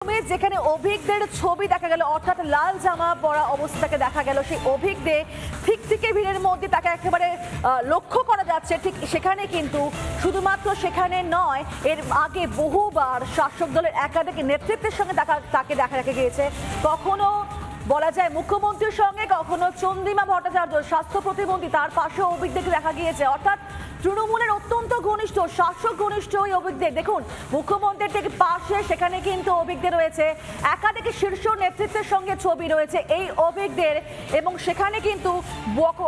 যেখানে অভিজ্ঞদের ছবি দেখা গেল, অর্থাৎ লাল জামা পরা অবস্থাকে দেখা গেল, সেই অভিজ্ঞদের ঠিক থেকে ভিড়ের মধ্যে তাকে একেবারে লক্ষ্য করা যাচ্ছে। ঠিক সেখানে কিন্তু শুধুমাত্র সেখানে নয়, এর আগে বহুবার শাসক দলের একাধিক নেতৃত্বের সঙ্গে তাকে দেখা গিয়েছে। কখনো বলা যায় মুখ্যমন্ত্রীর সঙ্গে, কখনো চন্দ্রিমা ভট্টাচার্য স্বাস্থ্য প্রতিমন্ত্রী, তার পাশে অভিজ্ঞদেরকে দেখা গিয়েছে। অর্থাৎ তৃণমূলের অত্যন্ত ঘনিষ্ঠ, শাসক ঘনিষ্ঠ ওই অভিজ্ঞদের। দেখুন মুখ্যমন্ত্রীর ঠিক পাশে সেখানে কিন্তু অভিজ্ঞদের রয়েছে, একাধিক শীর্ষ নেতৃত্বের সঙ্গে ছবি রয়েছে এই অভিজ্ঞদের, এবং সেখানে কিন্তু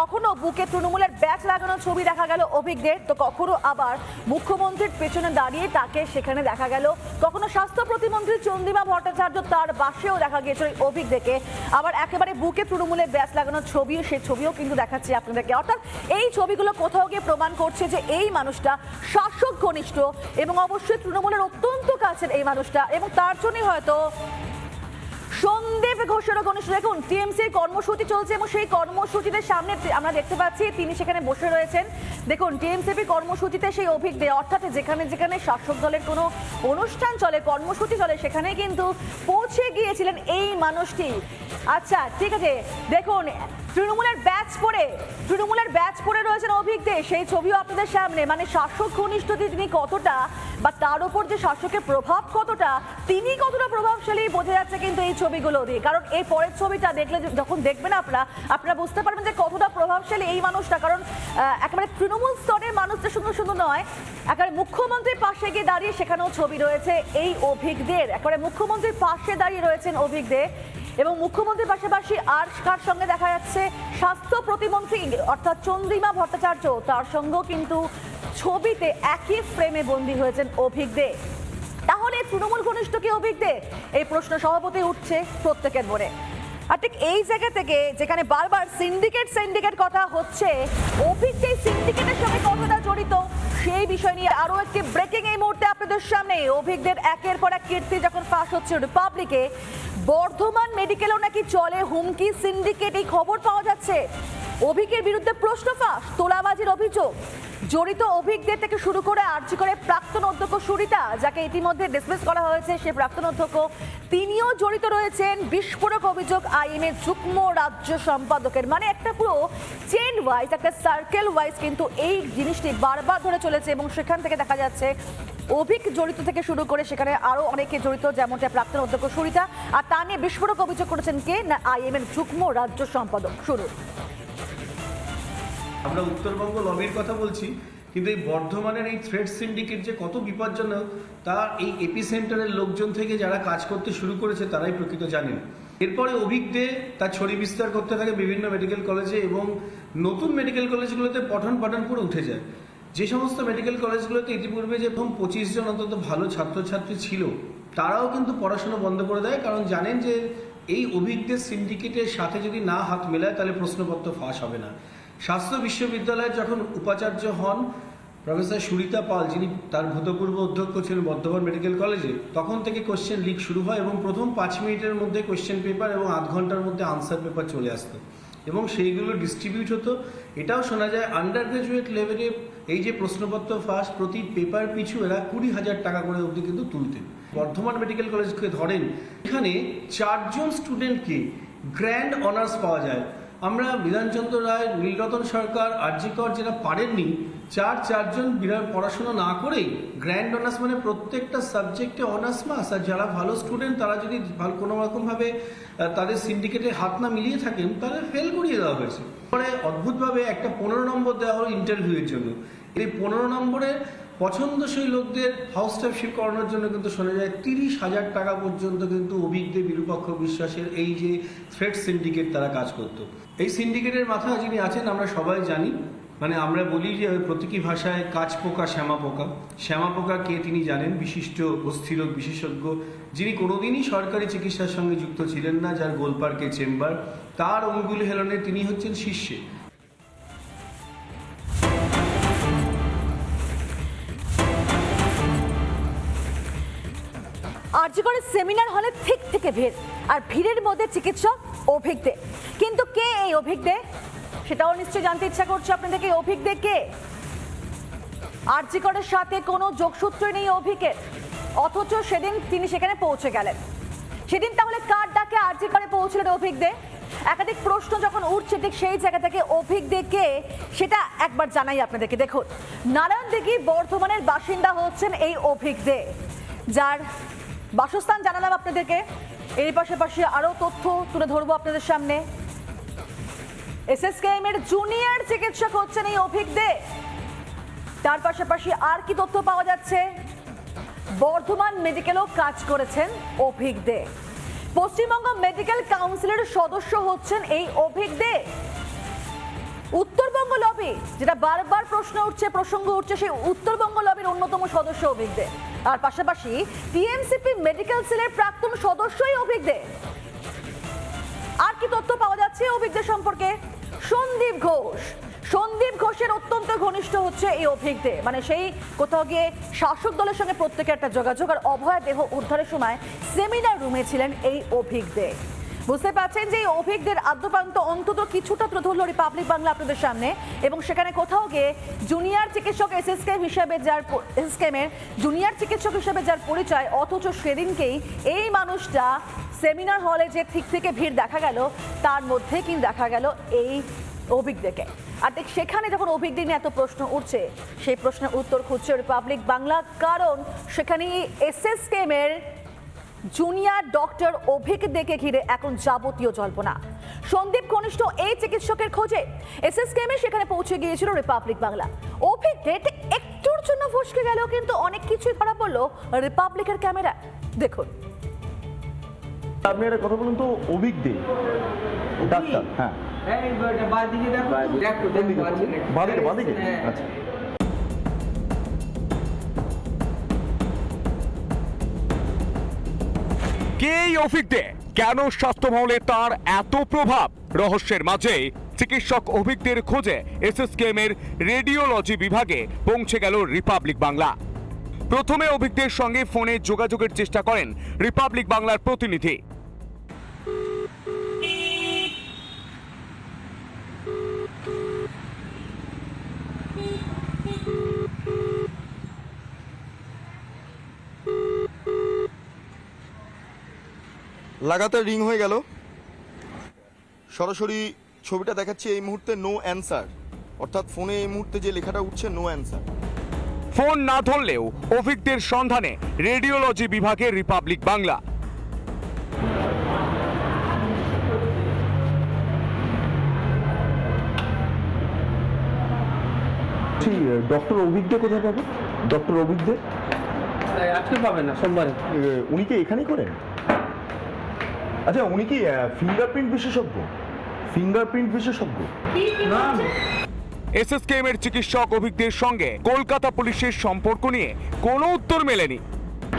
কখনো বুকে তৃণমূলের ব্যাচ লাগানো ছবি দেখা গেল অভিজ্ঞদের, তো কখনো আবার মুখ্যমন্ত্রীর পেছনে দাঁড়িয়ে তাকে সেখানে দেখা গেল। কখনো স্বাস্থ্য প্রতিমন্ত্রী চন্দ্রিমা ভট্টাচার্য, তার পাশেও দেখা গিয়েছে ওই অভিজ্ঞদেরকে। আবার একেবারে বুকে তৃণমূলের ব্যাচ লাগানো ছবিও, সেই ছবিও কিন্তু দেখাচ্ছি আপনাদেরকে। অর্থাৎ এই ছবিগুলো কোথাও গিয়ে প্রমাণ করছে যে এই মানুষটা শাসক ঘনিষ্ঠ এবং অবশ্যই তৃণমূলের অত্যন্ত কাছের এই মানুষটা, এবং তার জন্যই হয়তো সন্দীপ ঘোষেরও ঘনিষ্ঠ। দেখুন টিএমসির কর্মসূচি চলছে এবং সেই কর্মসূচিতে সামনে আমরা দেখতে পাচ্ছি তিনি সেখানে বসে রয়েছেন। দেখুন টিএমসিপি কর্মসূচিতে সেই অভিজ্ঞদের, অর্থাৎ যেখানে যেখানে শাসক দলের কোনো অনুষ্ঠান চলে, কর্মসূচি চলে, সেখানে কিন্তু পৌঁছে গিয়েছিলেন এই মানুষটি। আচ্ছা ঠিক আছে, দেখুন তৃণমূলের ব্যাচ পরে রয়েছেন অভিজ্ঞদের, সেই ছবিও আপনাদের সামনে। মানে শাসক ঘনিষ্ঠ তিনি কতটা, বা তার উপর যে শাসকের প্রভাব কতটা, তিনি কতটা প্রভাবশালী বোঝা যাচ্ছে কিন্তু এই ছবিগুলো দিয়ে। কারণ এই পরের ছবিটা দেখলে, যখন দেখবেন আপনারা বুঝতে পারবেন যে কতটা প্রভাবশালী এই মানুষটা। কারণ একেবারে তৃণমূল স্তরের মানুষদের শুধু নয়, একেবারে মুখ্যমন্ত্রীর পাশে গিয়ে দাঁড়িয়ে সেখানেও ছবি রয়েছে এই অভিজ্ঞদের। একেবারে মুখ্যমন্ত্রীর পাশে দাঁড়িয়ে রয়েছেন অভিজ্ঞদের, এবং মুখ্যমন্ত্রীর পাশাপাশি আর কার সঙ্গে দেখা যাচ্ছে, স্বাস্থ্য প্রতিমন্ত্রী অর্থাৎ চন্দ্রিমা ভট্টাচার্য, তার সঙ্গেও কিন্তু ছবিতে একই ফ্রেমে বন্দী হয়েছেন অভিজ্ঞদের। তাহলে তৃণমূল ঘনিষ্ঠ কি অভিজ্ঞদের, এই প্রশ্ন সভাপতি উঠছে প্রত্যেকের মনে। আর ঠিক এই জায়গা থেকে যেখানে বারবার সিন্ডিকেট কথা হচ্ছে, অভিজ্ঞদের সিন্ডিকেটের সঙ্গে কতটা জড়িত সেই বিষয় নিয়ে আরো একটি ব্রেকিং এই মুহূর্তে আপনাদের সামনে। অভিজ্ঞদের একের পর এক কীর্তি যখন ফাঁস হচ্ছে রিপাবলিকে, বর্ধমান মেডিকেলও নাকি চলে হুমকি সিন্ডিকেট, এই খবর পাওয়া যাচ্ছে। অভিজ্ঞের বিরুদ্ধে প্রশ্ন ফাঁস, তোলাবাজির অভিযোগ, জড়িত অভিজ্ঞদের থেকে শুরু করে আর্জি করে প্রাক্তন অধ্যক্ষ সুরিতা, যাকে ইতিমধ্যে ডিসমিস করা হয়েছে, সে প্রাক্তন অধ্যক্ষ, তিনিও জড়িত রয়েছেন। বিস্ফোরক অভিযোগ আইএমএ যুগ্ম রাজ্য সম্পাদকের। মানে একটা পুরো চেন ওয়াইজ, একটা সার্কেল ওয়াইজ কিন্তু এই জিনিসটি বারবার ধরে চলেছে, এবং সেখান থেকে দেখা যাচ্ছে অভিক জড়িত থেকে শুরু করে সেখানে আরো অনেকে জড়িত, যেমনটা প্রাক্তন অধ্যক্ষ সুরিতা। আর তা নিয়ে বিস্ফোরক অভিযোগ করেছেন কে না, আইএমএর যুগ্ম রাজ্য সম্পাদক। শুরু আমরা উত্তরবঙ্গ লবির কথা বলছি, কিন্তু এই বর্ধমানের এই থ্রেড সিন্ডিকেট যে কত বিপজ্জনক, তা এই এপিসেন্টারের লোকজন থেকে যারা কাজ করতে শুরু করেছে তারাই প্রকৃত জানেন। এরপরে অভিজ্ঞদের তার ছড়ি বিস্তার করতে থাকে বিভিন্ন মেডিকেল কলেজে, এবং নতুন মেডিকেল কলেজগুলোতে পঠন পাঠন করে উঠে যায়। যে সমস্ত মেডিকেল কলেজগুলোতে ইতিপূর্বে যে 25 জন অন্তত ভালো ছাত্রছাত্রী ছিল, তারাও কিন্তু পড়াশোনা বন্ধ করে দেয়, কারণ জানেন যে এই অভিজ্ঞদের সিন্ডিকেটের সাথে যদি না হাত মেলায় তাহলে প্রশ্নপত্র ফাঁস হবে না। স্বাস্থ্য বিশ্ববিদ্যালয়ে যখন উপাচার্য হন প্রফেসর সুরিতা পাল, যিনি তার ভূতপূর্ব অধ্যক্ষ ছিলেন বর্ধমান মেডিকেল কলেজে, তখন থেকে কোশ্চেন লিক শুরু হয়, এবং প্রথম 5 মিনিটের মধ্যে কোশ্চেন পেপার এবং আধ ঘন্টার মধ্যে আনসার পেপার চলে আসতো, এবং সেইগুলো ডিস্ট্রিবিউট হতো। এটাও শোনা যায় আন্ডার গ্রাজুয়েট লেভেলে এই যে প্রশ্নপত্র ফাঁস, প্রতি পেপার পিছু এরা 20,000 টাকা করে অবধি কিন্তু তুলতেন। বর্ধমান মেডিকেল কলেজকে ধরেন, এখানে 4 জন স্টুডেন্টকে গ্র্যান্ড অনার্স পাওয়া যায়। আমরা বিধানচন্দ্র রায়, নীলরতন সরকার, আরজি কর যারা পারেননি, 4জন পড়াশোনা না করেই গ্র্যান্ড অনার্স, মানে প্রত্যেকটা সাবজেক্টে অনার্স মাস। আর যারা ভালো স্টুডেন্ট তারা যদি কোনো রকমভাবে তাদের সিন্ডিকেটে হাত না মিলিয়ে থাকেন, তাহলে ফেল করিয়ে দেওয়া হয়েছে। পরে অদ্ভুতভাবে একটা 15 নম্বর দেওয়া হলো ইন্টারভিউয়ের জন্য। এই 15 নম্বরের পছন্দসই লোকদের হাউস স্টাফশিপ করানোর জন্য কিন্তু শোনা যায় 30,000 টাকা পর্যন্ত কিন্তু অভিজ্ঞদের বিরূপাক্ষ বিশ্বাসের এই যে থ্রেড সিন্ডিকেট তারা কাজ করত। এই সিন্ডিকেটের মাথায় যিনি আছেন আমরা সবাই জানি, মানে আমরা বলি যে প্রতীকী ভাষায় কাজ পোকা শ্যামা পোকা। শ্যামা পোকা কে তিনি জানেন, বিশিষ্ট অস্থিরোগ বিশেষজ্ঞ, যিনি কোনোদিনই সরকারি চিকিৎসার সঙ্গে যুক্ত ছিলেন না, যার গোলপার্কে চেম্বার, তার অঙ্গুলি হেলনে তিনি হচ্ছেন শীর্ষে। আরজি করে সেমিনার হলে ঠিক থেকে ভিড়, আর ভিড়ের মধ্যে চিকিৎসক অভিজ্ঞদের। কিন্তু কে এই অভিজ্ঞদের, সেটাও নিশ্চয়ই জানতে ইচ্ছা করছে আপনাদেরকে। অভিজ্ঞদের কে? আরজি করের সাথে কোনো যোগসূত্র নেই অভিজ্ঞের, অথচ সেদিন তিনি সেখানে পৌঁছে গেলেন। সেদিন তাহলে কার ডাকে আরজি করে পৌঁছলেন অভিক দে? একাধিক প্রশ্ন যখন উঠছে ঠিক সেই জায়গা থেকে অভিক দে কে সেটা একবার জানাই আপনাদেরকে। দেখুন, নারায়ণদিঘি বর্ধমানের বাসিন্দা হচ্ছেন এই অভিক দে, যার বাসস্থান জানালাম আপনাদেরকে। এর পাশাপাশি আরো তথ্য তুলে ধরবো আপনাদের সামনে। এসএসকেএম এর জুনিয়র চিকিৎসক হচ্ছেন এই অভিক দে। তার পাশাপাশি আর কি তথ্য পাওয়া যাচ্ছে? বর্ধমান মেডিকেলও কাজ করেছেন অভিক দে। পশ্চিমবঙ্গ মেডিকেল কাউন্সিলের সদস্য হচ্ছেন এই অভিক দে। উত্তরবঙ্গ লবি, যেটা বারবার প্রসঙ্গ উঠছে, সেই উত্তরবঙ্গ লবির অন্যতম সদস্য অভিক দে। আর পাশাপাশি টিএমসিপি মেডিকেল সেলের প্রাক্তন সদস্যই অভিক দে। আর কি তথ্য পাওয়া যাচ্ছে অভিক দে সম্পর্কে? সন্দীপ ঘোষের অত্যন্ত ঘনিষ্ঠ হচ্ছে এই অভিক দে। মানে সেই কোথাও গিয়ে শাসক দলের সঙ্গে প্রত্যেকের একটা যোগাযোগ। আর অভয়া দেহ উদ্ধারের সময় সেমিনার রুমে ছিলেন এই অভিক দে। বুঝতে পারছেন যে এই অভিকদের আদ্যপ্রান্ত অন্তত কিছুটা তুলে ধরল রিপাবলিক বাংলা আপনাদের সামনে। এবং সেখানে কোথাও গিয়ে জুনিয়র চিকিৎসক এসএসকেএম হিসেবে এসএসকেএমের জুনিয়র চিকিৎসক হিসেবে যার পরিচয়, অথচ সেদিনকেই এই মানুষটা সেমিনার হলে যে ঠিক থেকে ভিড় দেখা গেল, তার মধ্যে কিন্তু দেখা গেল এই অভিক দেকে। আর ঠিক সেখানে যখন অভিক দে নিয়ে এত প্রশ্ন উঠছে, সেই প্রশ্নের উত্তর খুঁজছে রিপাবলিক বাংলা। কারণ সেখানে এসএসকেএম এর জুনিয়র ডক্টর অভিক দেকে ঘিরে এখন যাবতীয় জল্পনা। সন্দীপ ঘনিষ্ঠ এই চিকিৎসকের খোঁজে এসএসকেএম সেখানে পৌঁছে গিয়েছিল রিপাবলিক বাংলা। অভিক দে একটুর জন্য ফসকে গেল, কিন্তু অনেক কিছুই ধরা পড়লো রিপাবলিকের ক্যামেরা। দেখুন, আপনি একটা কথা বলুন তো, অভিক দে ডাক্তার? হ্যাঁ, বাদিকে। আচ্ছা, কে এই অভিক দে? কেন স্বাস্থ্য মহলে তার এত প্রভাব? রহস্যের মাঝে চিকিৎসক অভিক দের খোঁজে এসএসকেএম এর রেডিওলজি বিভাগে পৌঁছে গেল রিপাবলিক বাংলা। প্রথমে অভিক দের সঙ্গে ফোনে যোগাযোগের চেষ্টা করেন রিপাবলিক বাংলার প্রতিনিধি। লাগাতার রিং হয়ে গেল। সরাসরি ছবিটা দেখাচ্ছে এই মুহূর্তে নো অ্যান্সার, অর্থাৎ ফোনে এই মুহূর্তে যে লেখাটা উঠছে নো অ্যান্সার। ফোন না ধরলেও অভিকদের সন্ধানে রেডিওলজি বিভাগের রিপাবলিক বাংলা। ডক্টর অভিক দে কোথায় পাবে? ডক্টর অভিক দে আজকে পাবেন না, সোমবারে। উনি কি এখানেই করেন? আচ্ছা, উনি কি ফিঙ্গারপ্রিন্ট বিশেষজ্ঞ? এসএসকেএম এর চিকিৎসক অভিকদের সঙ্গে কলকাতা পুলিশের সম্পর্ক নিয়ে কোনো উত্তর মেলেনি।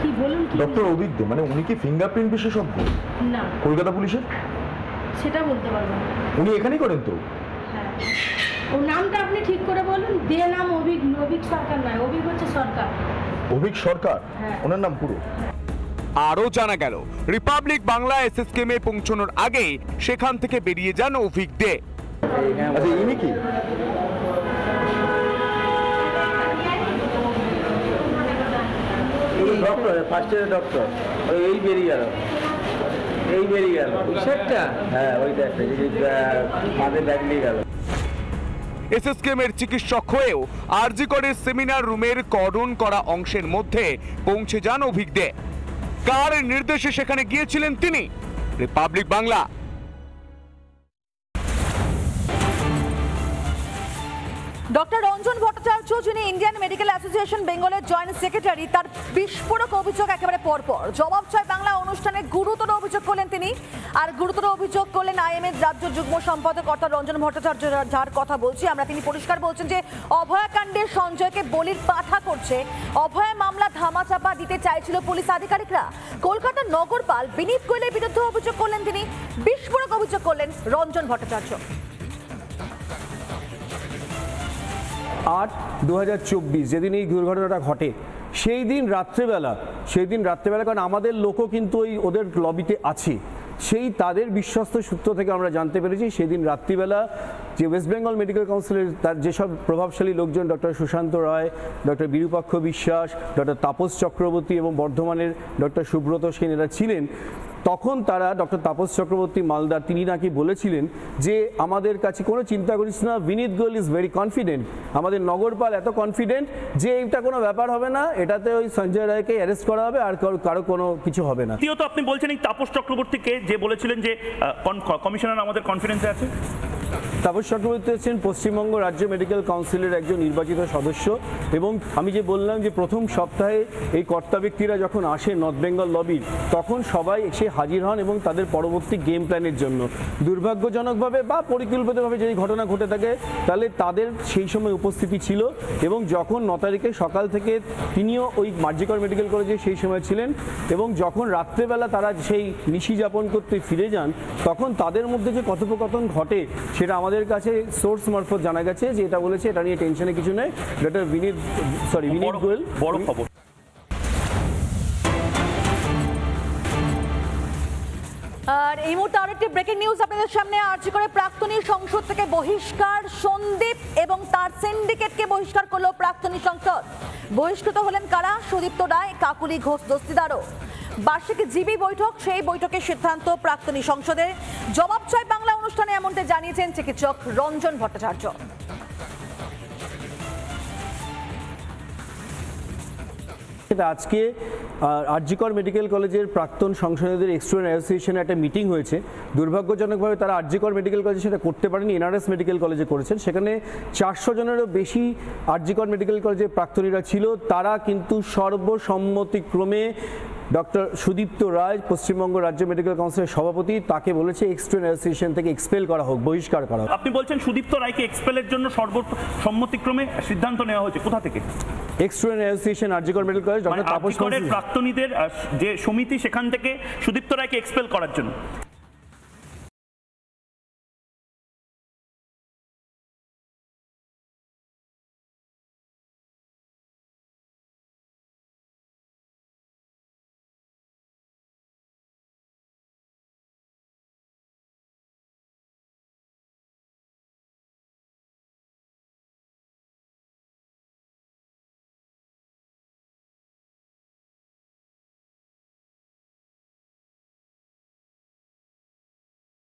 কি বলুন? ডক্টর অভিক দে মানে উনি কি ফিঙ্গারপ্রিন্ট বিশেষজ্ঞ? না, কলকাতা পুলিশের? সেটা বলতে পারবো না। উনি এখানেই করেন তো? হ্যাঁ, ওর নামটা আপনি ঠিক করে বলুন। দে নাম অভিক, অভিক সরকার নয়, অভিক হচ্ছে সরকার। অভিক সরকার হ্যাঁ। ওনার নাম পুরো? আরও জানা গেল রিপাবলিক বাংলা এসএসকেএম এ পৌঁছানোর আগেই সেখান থেকে বেরিয়ে যান অভিক দে। আচ্ছা, ইনি কি? Doctor, first year doctor. এই বেরিয়ে গেল সেটটা। হ্যাঁ, ওইটা মাঝে ব্যাগ নিয়ে গেল। এসএসকেএম এর চিকিৎসক হয়েও আরজি করে সেমিনার রুমের কর্ডন করা অংশের মধ্যে পৌঁছে যান অভিক দে। কার নির্দেশে সেখানে গিয়েছিলেন তিনি? রিপাবলিক বাংলা। ডক্টর রঞ্জন ভট্টাচার্য, যিনি ইন্ডিয়ান মেডিকেল অ্যাসোসিয়েশন বেঙ্গলের জয়েন্ট সেক্রেটারি, তার বিস্ফোরক অভিযোগ একেবারে পরপর জবাব চায় বাংলা অনুষ্ঠানে গুরুতর অভিযোগ করলেন তিনি। আর গুরুতর অভিযোগ করলেন আইএমএর রাজ্য যুগ্ম সম্পাদক অর্থাৎ রঞ্জন ভট্টাচার্য, যার কথা বলছি আমরা। তিনি পরিষ্কার বলছেন যে অভয়াকাণ্ডে সঞ্জয়কে বলির পাঠা করছে। অভয়া মামলা ধামাচাপা দিতে চাইছিল পুলিশ আধিকারিকরা। কলকাতার নগরপাল বিনীত গোয়েলের বিরুদ্ধে অভিযোগ করলেন তিনি। বিস্ফোরক অভিযোগ করলেন রঞ্জন ভট্টাচার্য। 8/2024 যেদিন এই দুর্ঘটনাটা ঘটে, সেই দিন রাত্রেবেলা, কারণ আমাদের লোকও কিন্তু ওই ওদের লবিতে আছে, সেই তাদের বিশ্বস্ত সূত্র থেকে আমরা জানতে পেরেছি সেদিন রাত্রিবেলা যে ওয়েস্ট বেঙ্গল মেডিকেল কাউন্সিলের তার যেসব প্রভাবশালী লোকজন, ডক্টর সুশান্ত রায়, ডক্টর বিরূপাক্ষ বিশ্বাস, ডক্টর তাপস চক্রবর্তী এবং বর্ধমানের ডক্টর সুব্রত সেন, এরা ছিলেন, তখন তারা ডক্টর তাপস চক্রবর্তী মালদার তিনি নাকি বলেছিলেন যে আমাদের কাছে কোনো চিন্তা করিস না, বিনীত গোয়েল ইজ ভেরি কনফিডেন্ট, আমাদের নগরপাল এত কনফিডেন্ট যে এটা কোনো ব্যাপার হবে না, এটাতে ওই সঞ্জয় রায়কে অ্যারেস্ট করা হবে আর কারো কোনো কিছু হবে না। দ্বিতীয়ত আপনি বলছেন এই তাপস চক্রবর্তীকে যে বলেছিলেন যে কমিশনার আমাদের কনফিডেন্সে আছে। তাপস চক্রবর্তী হচ্ছেন পশ্চিমবঙ্গ রাজ্য মেডিকেল কাউন্সিলের একজন নির্বাচিত সদস্য এবং আমি যে বললাম যে প্রথম সপ্তাহে এই কর্তা ব্যক্তিরা যখন আসে নর্থ বেঙ্গল লবির তখন সবাই এসে হাজির হন এবং তাদের পরবর্তী গেম প্ল্যানের জন্য। দুর্ভাগ্যজনকভাবে বা পরিকল্পিতভাবে যদি ঘটনা ঘটে থাকে তাহলে তাদের সেই সময় উপস্থিতি ছিল এবং যখন 9 তারিখে সকাল থেকে তিনিও ওই মার্জিকর মেডিকেল কলেজে সেই সময় ছিলেন এবং যখন রাত্রেবেলা তারা সেই নিশি যাপন করতে ফিরে যান তখন তাদের মধ্যে যে কথোপকথন ঘটে সেটা আমাদের কাছে সোর্স মারফত জানা গেছে যে এটা বলেছে এটা নিয়ে টেনশনে কিছু নেই, ডক্টর বিনীত গোয়েল। বড় খবর। আর এই মুহূর্তে আরেকটি ব্রেকিং নিউজ আপনাদের সামনে। আরজি করে প্রাক্তনী সংসদ থেকে বহিষ্কার সন্দীপ এবং তার সিন্ডিকেটকে বহিষ্কার করলো প্রাক্তনী সংসদ। বহিষ্কৃত হলেন কারা? সুদীপ্ত রায়, কাকুলি ঘোষ দস্তিদারও। বার্ষিক জিবি বৈঠক, সেই বৈঠকের সিদ্ধান্ত প্রাক্তনী সংসদে। জবাব চাই বাংলা অনুষ্ঠানে এমনটা জানিয়েছেন চিকিৎসক রঞ্জন ভট্টাচার্য। আজকে আরজিকর মেডিকেল কলেজের প্রাক্তন সংসদীয়দের এক্সটুডেন্ট অ্যাসোসিয়েশনে একটা মিটিং হয়েছে। দুর্ভাগ্যজনকভাবে তারা আরজিকর মেডিকেল কলেজে সেটা করতে পারেনি, এনআরএস মেডিকেল কলেজে করেছেন। সেখানে 400 জনেরও বেশি আরজিকর মেডিকেল কলেজের প্রাক্তনীরা ছিল। তারা কিন্তু সর্বসম্মতিক্রমে ডক্টর সুদীপ্ত রায়, পশ্চিমবঙ্গ রাজ্য মেডিকেল কাউন্সিলের সভাপতি, তাকে বলেছে এক্সটুডেন্ট অ্যাসোসিয়েশন থেকে এক্সপেল করা হোক, বহিষ্কার করা হোক। আপনি বলছেন সুদীপ্ত রায়কে এক্সপেলের জন্য সর্বসম্মতিক্রমে সিদ্ধান্ত নেওয়া হয়েছে, কোথা থেকে? এক্সটুডেন্ট association RG Kar medical college, doctor Tapas প্রাক্তনীদের যে সমিতি সেখান থেকে সুদীপ্ত রায়কে এক্সপেল করার জন্য।